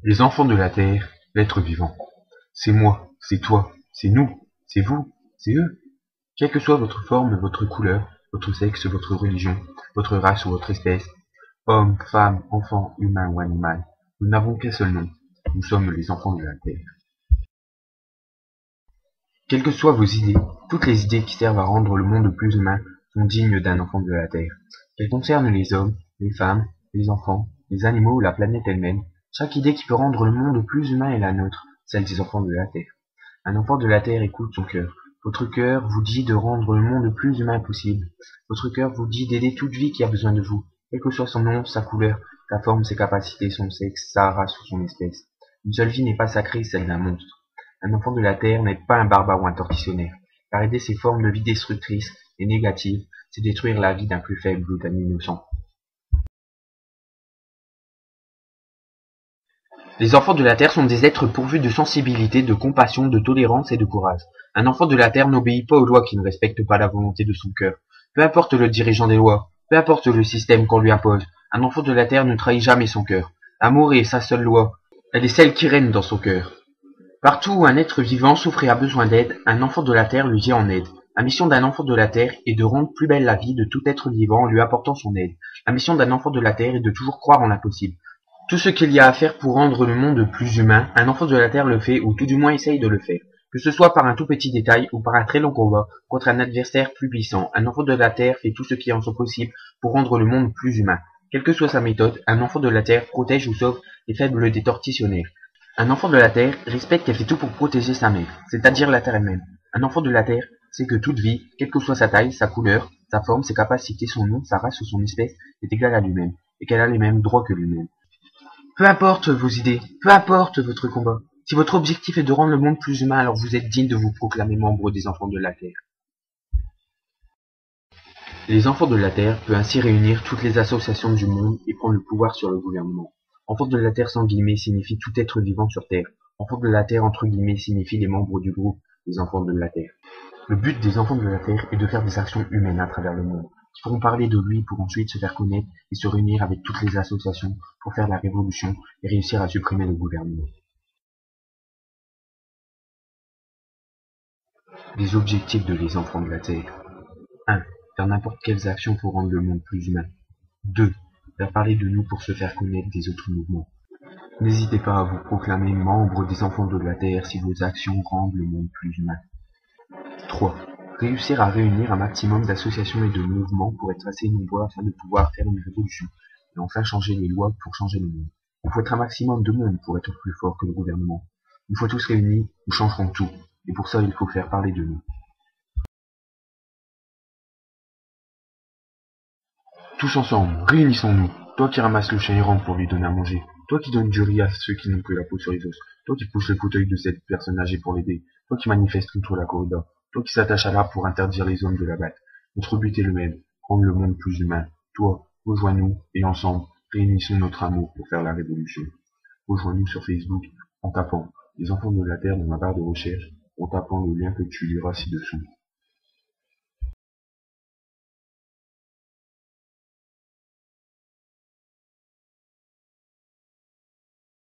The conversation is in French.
Les enfants de la Terre, l'être vivant. C'est moi, c'est toi, c'est nous, c'est vous, c'est eux. Quelle que soit votre forme, votre couleur, votre sexe, votre religion, votre race ou votre espèce, homme, femme, enfant, humain ou animal, nous n'avons qu'un seul nom. Nous sommes les enfants de la Terre. Quelles que soient vos idées, toutes les idées qui servent à rendre le monde plus humain sont dignes d'un enfant de la Terre. Qu'elles concernent les hommes, les femmes, les enfants, les animaux ou la planète elle-même, chaque idée qui peut rendre le monde plus humain est la nôtre, celle des enfants de la Terre. Un enfant de la Terre écoute son cœur. Votre cœur vous dit de rendre le monde le plus humain possible. Votre cœur vous dit d'aider toute vie qui a besoin de vous, quel que soit son nom, sa couleur, sa forme, ses capacités, son sexe, sa race ou son espèce. Une seule vie n'est pas sacrée, celle d'un monstre. Un enfant de la Terre n'est pas un barbare ou un tortionnaire, car aider ces formes de vie destructrices et négatives, c'est détruire la vie d'un plus faible ou d'un innocent. Les enfants de la Terre sont des êtres pourvus de sensibilité, de compassion, de tolérance et de courage. Un enfant de la Terre n'obéit pas aux lois qui ne respectent pas la volonté de son cœur. Peu importe le dirigeant des lois, peu importe le système qu'on lui impose, un enfant de la Terre ne trahit jamais son cœur. L'amour est sa seule loi. Elle est celle qui règne dans son cœur. Partout où un être vivant souffre et a besoin d'aide, un enfant de la Terre lui vient en aide. La mission d'un enfant de la Terre est de rendre plus belle la vie de tout être vivant en lui apportant son aide. La mission d'un enfant de la Terre est de toujours croire en l'impossible. Tout ce qu'il y a à faire pour rendre le monde plus humain, un enfant de la Terre le fait, ou tout du moins essaye de le faire. Que ce soit par un tout petit détail ou par un très long combat contre un adversaire plus puissant, un enfant de la Terre fait tout ce qui est en son possible pour rendre le monde plus humain. Quelle que soit sa méthode, un enfant de la Terre protège ou sauve les faibles des tortionnaires. Un enfant de la Terre respecte et fait tout pour protéger sa mère, c'est-à-dire la Terre elle-même. Un enfant de la Terre sait que toute vie, quelle que soit sa taille, sa couleur, sa forme, ses capacités, son nom, sa race ou son espèce, est égale à lui-même, et qu'elle a les mêmes droits que lui-même. Peu importe vos idées, peu importe votre combat. Si votre objectif est de rendre le monde plus humain, alors vous êtes digne de vous proclamer membre des enfants de la Terre. Les enfants de la Terre peuvent ainsi réunir toutes les associations du monde et prendre le pouvoir sur le gouvernement. Enfants de la Terre sans guillemets signifie tout être vivant sur Terre. Enfants de la Terre entre guillemets signifie les membres du groupe des enfants de la Terre. Le but des enfants de la Terre est de faire des actions humaines à travers le monde, qui pourront parler de lui pour ensuite se faire connaître et se réunir avec toutes les associations pour faire la révolution et réussir à supprimer le gouvernement. Les objectifs de les enfants de la Terre. 1. Faire n'importe quelles actions pour rendre le monde plus humain. 2. Faire parler de nous pour se faire connaître des autres mouvements. N'hésitez pas à vous proclamer membre des enfants de la Terre si vos actions rendent le monde plus humain. 3. Réussir à réunir un maximum d'associations et de mouvements pour être assez nombreux afin de pouvoir faire une révolution et enfin changer les lois pour changer le monde. Il faut être un maximum de monde pour être plus fort que le gouvernement. Une fois tous réunis, nous changerons tout, et pour ça il faut faire parler de nous. Tous ensemble, réunissons-nous. Toi qui ramasses le chien errant pour lui donner à manger. Toi qui donnes du riz à ceux qui n'ont que la peau sur les os. Toi qui pousse le fauteuil de cette personne âgée pour l'aider. Toi qui manifeste contre la corrida. Toi qui s'attache à l'arbre pour interdire les hommes de la battre. Notre but est le même, rendre le monde plus humain. Toi, rejoins-nous et ensemble, réunissons notre amour pour faire la révolution. Rejoins-nous sur Facebook en tapant les enfants de la Terre dans la barre de recherche, en tapant le lien que tu liras ci-dessous.